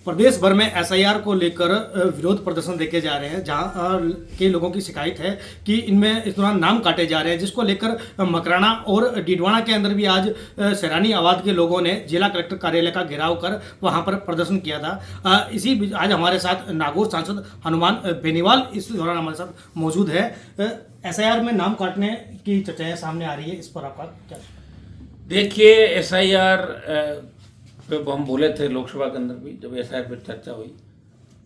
प्रदेश भर में एसआईआर को लेकर विरोध प्रदर्शन देखे जा रहे हैं, जहां के लोगों की शिकायत है कि इनमें इस दौरान नाम काटे जा रहे हैं, जिसको लेकर मकराना और डीडवाना के अंदर भी आज सैलानी आबाद के लोगों ने जिला कलेक्टर कार्यालय का घेराव कर वहां पर प्रदर्शन किया था। इसी बीच आज हमारे साथ नागौर सांसद हनुमान बेनीवाल इस दौरान हमारे साथ मौजूद है। एसआईआर में नाम काटने की चर्चाएं सामने आ रही है, इस पर आपका क्या? देखिए, एसआईआर पे हम बोले थे लोकसभा के अंदर भी, जब एसआईआर पर चर्चा हुई,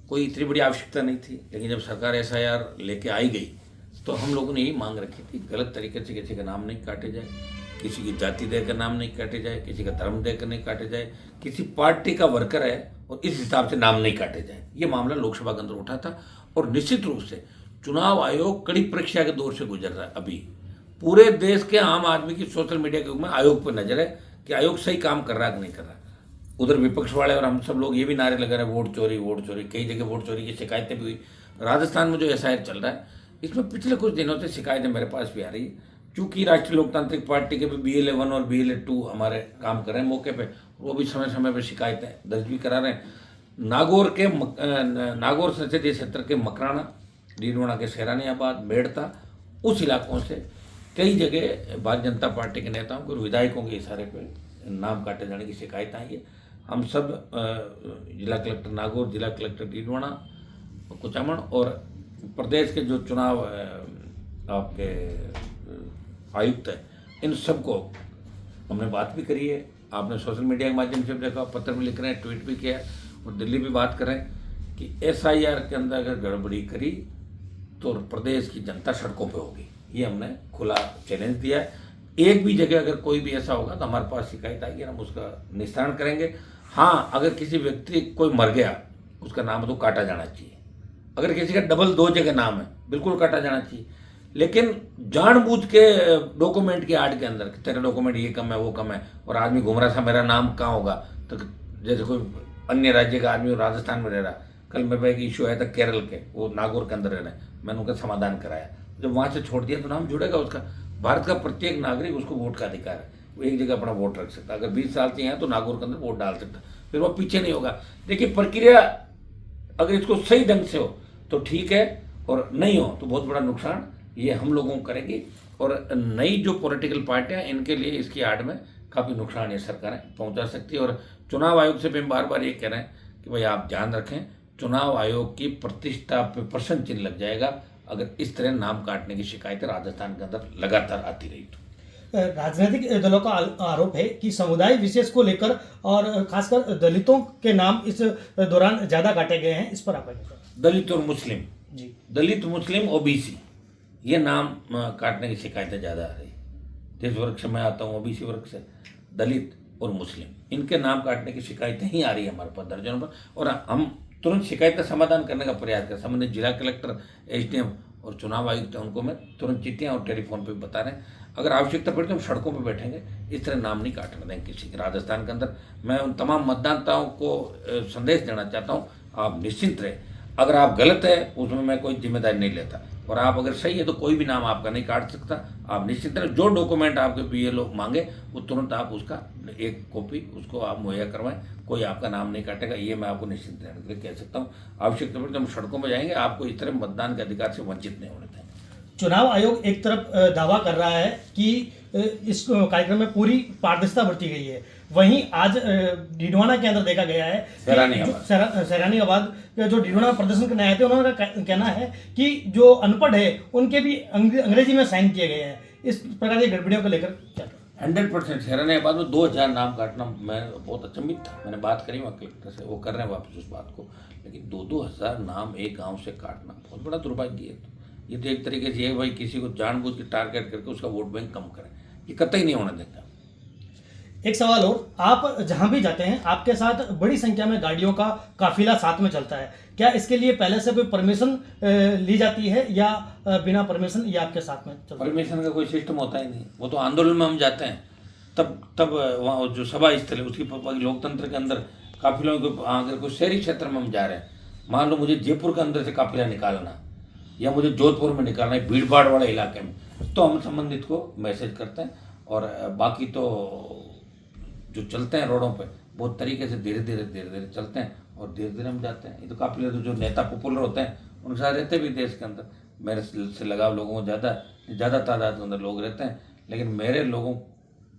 कोई इतनी बड़ी आवश्यकता नहीं थी। लेकिन जब सरकार एसआईआर लेके आई गई तो हम लोगों ने यही मांग रखी थी, गलत तरीके से किसी का नाम नहीं काटे जाए, किसी की जाति देकर नाम नहीं काटे जाए, किसी का धर्म देकर नहीं काटे जाए, किसी पार्टी का वर्कर है और इस हिसाब से नाम नहीं काटे जाए। ये मामला लोकसभा के अंदर उठा था और निश्चित रूप से चुनाव आयोग कड़ी परीक्षा के दौर से गुजर रहा है। अभी पूरे देश के आम आदमी की सोशल मीडिया के युग में आयोग पर नजर है कि आयोग सही काम कर रहा है कि नहीं कर रहा। उधर विपक्ष वाले और हम सब लोग ये भी नारे लगा रहे हैं, वोट चोरी, कई जगह वोट चोरी की शिकायतें भी हुई। राजस्थान में जो एसआईआर चल रहा है, इसमें पिछले कुछ दिनों से शिकायतें मेरे पास भी आ रही है। चूंकि राष्ट्रीय लोकतांत्रिक पार्टी के भी BLA 1 और BLA 2 हमारे काम कर रहे हैं मौके पे, वो भी समय समय पर शिकायतें दर्ज भी करा रहे हैं। नागौर संसदीय क्षेत्र के मकराना, डीडवाना के सैलानी आबाद, मेड़ता, उस इलाकों से कई जगह भारतीय जनता पार्टी के नेताओं को और विधायकों के इशारे पर नाम काटे जाने की शिकायत आई है। हम सब जिला कलेक्टर नागौर, जिला कलेक्टर डीडवाना, कुचामन और प्रदेश के जो चुनाव आपके आयुक्त है, इन सबको हमने बात भी करी है। आपने सोशल मीडिया के माध्यम से देखा, पत्र में लिख रहे हैं, ट्वीट भी किया है और दिल्ली भी बात कर रहे हैं कि एसआईआर के अंदर अगर गड़बड़ी करी तो प्रदेश की जनता सड़कों पे होगी। ये हमने खुला चैलेंज दिया है। एक भी जगह अगर कोई भी ऐसा होगा तो हमारे पास शिकायत आएगी, हम उसका निस्तारण करेंगे। हाँ, अगर किसी व्यक्ति कोई मर गया, उसका नाम तो काटा जाना चाहिए। अगर किसी का डबल 2 जगह नाम है, बिल्कुल काटा जाना चाहिए। लेकिन जानबूझ के डॉक्यूमेंट की आड़ के अंदर तेरे डॉक्यूमेंट ये कम है, वो कम है, और आदमी घूम रहा था, मेरा नाम कहाँ होगा। तो जैसे कोई अन्य राज्य का आदमी राजस्थान में रह रहा, कल मेरे पास एक इशू आया था केरल के, वो नागौर के अंदर रह रहे हैं, मैंने उनका समाधान कराया। जब वहाँ से छोड़ दिया तो नाम जुड़ेगा उसका। भारत का प्रत्येक नागरिक, उसको वोट का अधिकार है, वो एक जगह अपना वोट रख सकता है। अगर 20 साल से हैं तो नागौर के अंदर वोट डाल सकता, फिर वो पीछे नहीं होगा। देखिए, प्रक्रिया अगर इसको सही ढंग से हो तो ठीक है, और नहीं हो तो बहुत बड़ा नुकसान ये हम लोगों को करेगी। और नई जो पॉलिटिकल पार्टियां, इनके लिए इसकी आड़ में काफ़ी नुकसान ये सरकारें पहुंचा सकती है। और चुनाव आयोग से भी हम बार बार ये कह रहे हैं कि भाई आप ध्यान रखें, चुनाव आयोग की प्रतिष्ठा पे प्रश्न चिन्ह लग जाएगा अगर इस तरह नाम काटने की शिकायतें राजस्थान के अंदर लगातार आती रही तो। राजनीतिक दलों का आरोप है कि समुदाय विशेष को लेकर और खासकर दलितों के नाम इस दौरान ज्यादा काटे गए हैं, इस पर आप दलित और मुस्लिम जी, दलित, मुस्लिम, OBC, ये नाम काटने की शिकायतें ज़्यादा आ रही। जिस वर्ग से मैं आता हूँ, OBC वर्ग से, दलित और मुस्लिम, इनके नाम काटने की शिकायतें ही आ रही है हमारे पास दर्जनों पर। और हम तुरंत शिकायत का समाधान करने का प्रयास करें। संबंधित जिला कलेक्टर, SDM और चुनाव आयुक्त हैं, उनको मैं तुरंत चिट्ठियाँ और टेलीफोन पे बता रहे हैं। अगर आवश्यकता पड़ी तो हम सड़कों पे बैठेंगे, इस तरह नाम नहीं काटने देंगे किसी के। राजस्थान के अंदर मैं उन तमाम मतदाताओं को संदेश देना चाहता हूँ, आप निश्चिंत रहे। अगर आप गलत है उसमें मैं कोई जिम्मेदारी नहीं लेता, और आप अगर सही है तो कोई भी नाम आपका नहीं काट सकता। आप निश्चित रहे, जो डॉक्यूमेंट आपके BLO मांगे वो तुरंत आप उसका एक कॉपी उसको आप मुहैया करवाएं, कोई आपका नाम नहीं काटेगा, ये मैं आपको निश्चित रहने के लिए कह सकता हूँ। आवश्यकता पड़े तो हम सड़कों में जाएंगे, आपको इस तरह मतदान के अधिकार से वंचित नहीं होने देंगे। चुनाव आयोग एक तरफ दावा कर रहा है कि इस कार्यक्रम में पूरी पारदर्शिता बरती गई है, वहीं आज डीडवाना के अंदर देखा गया है, सैलानी आबाद जो डीडवाना में प्रदर्शन करने आए थे, उन्होंने कहना है कि जो अनपढ़ है उनके भी अंग्रेजी में साइन किए गए हैं। इस प्रकार की गड़बड़ियों को लेकर क्या? 100% सैलानी आबाद में 2000 नाम काटना मैं बहुत अचंभित था। मैंने बात करी वहाँ कलेक्टर से, वो कर रहे हैं वापस उस बात को। लेकिन 2-2 हज़ार नाम एक गांव से काटना बहुत बड़ा दुर्भाग्य है। ये तो एक तरीके से ये भाई किसी को जानबूझ के टारगेट करके उसका वोट बैंक कम करें, ये कतई नहीं होने देता। एक सवाल और, आप जहां भी जाते हैं आपके साथ बड़ी संख्या में गाड़ियों का काफिला साथ में चलता है, क्या इसके लिए पहले से कोई परमिशन ली जाती है या बिना परमिशन ये आपके साथ में चलता है? परमिशन का कोई सिस्टम होता ही नहीं। वो तो आंदोलन में हम जाते हैं तब वहाँ जो सभा स्थल है उसकी लोकतंत्र के अंदर काफिलों को, अगर कोई शहरी क्षेत्र में हम जा रहे हैं, मान लो मुझे जयपुर के अंदर से काफिला निकालना या मुझे जोधपुर में निकालना है, भीड़ भाड़ वाले इलाके में, तो हम संबंधित को मैसेज करते हैं। और बाकी तो जो चलते हैं रोडों पे बहुत तरीके से धीरे धीरे चलते हैं और धीरे धीरे हम जाते हैं। ये तो काफ़ी जो नेता पॉपुलर होते हैं उनके साथ रहते भी देश के अंदर, मेरे से लगाव लोगों को ज़्यादा तादाद के अंदर लोग रहते हैं, लेकिन मेरे लोगों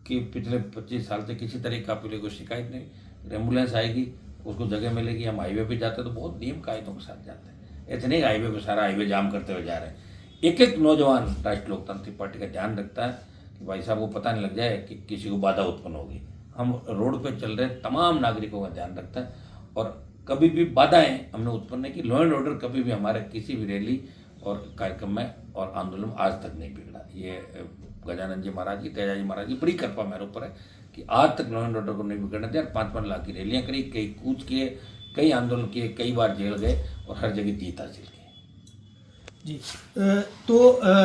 की पिछले 25 साल से किसी तरह की काफ़ी कोई शिकायत नहीं। एम्बुलेंस आएगी, उसको जगह मिलेगी। हम हाईवे पे जाते हैं तो बहुत नियम कायदों के साथ जाते हैं, ऐसे नहीं हाईवे पे सारा हाईवे जाम करते हुए जा रहे हैं। एक एक नौजवान राष्ट्रीय लोकतांत्रिक पार्टी का ध्यान रखता है कि भाई साहब को पता नहीं लग जाए कि किसी को बाधा उत्पन्न होगी। हम रोड पे चल रहे तमाम नागरिकों का ध्यान रखता है और कभी भी बाधाएं हमने उत्पन्न नहीं की। लॉ एंड ऑर्डर कभी भी हमारे किसी भी रैली और कार्यक्रम में और आंदोलन में आज तक नहीं बिगड़ा। ये गजानन जी महाराज की, तेजा जी महाराज की बड़ी कृपा मेरे ऊपर है कि आज तक लॉ एंड ऑर्डर को नहीं बिगड़ने दिया। 5-5 लाख की रैलियाँ करी, कई कूच किए, कई आंदोलन किए, कई बार जेल गए और हर जगह जीत हासिल की। जी तो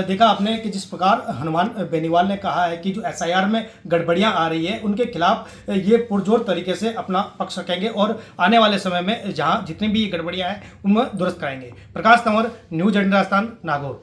देखा आपने कि जिस प्रकार हनुमान बेनीवाल ने कहा है कि जो एसआईआर में गड़बड़ियां आ रही है उनके खिलाफ ये पुरजोर तरीके से अपना पक्ष रखेंगे और आने वाले समय में जहां जितनी भी गड़बड़ियां हैं उनमें दुरुस्त कराएंगे। प्रकाश तंवर, न्यूज 18 राजस्थान, नागौर।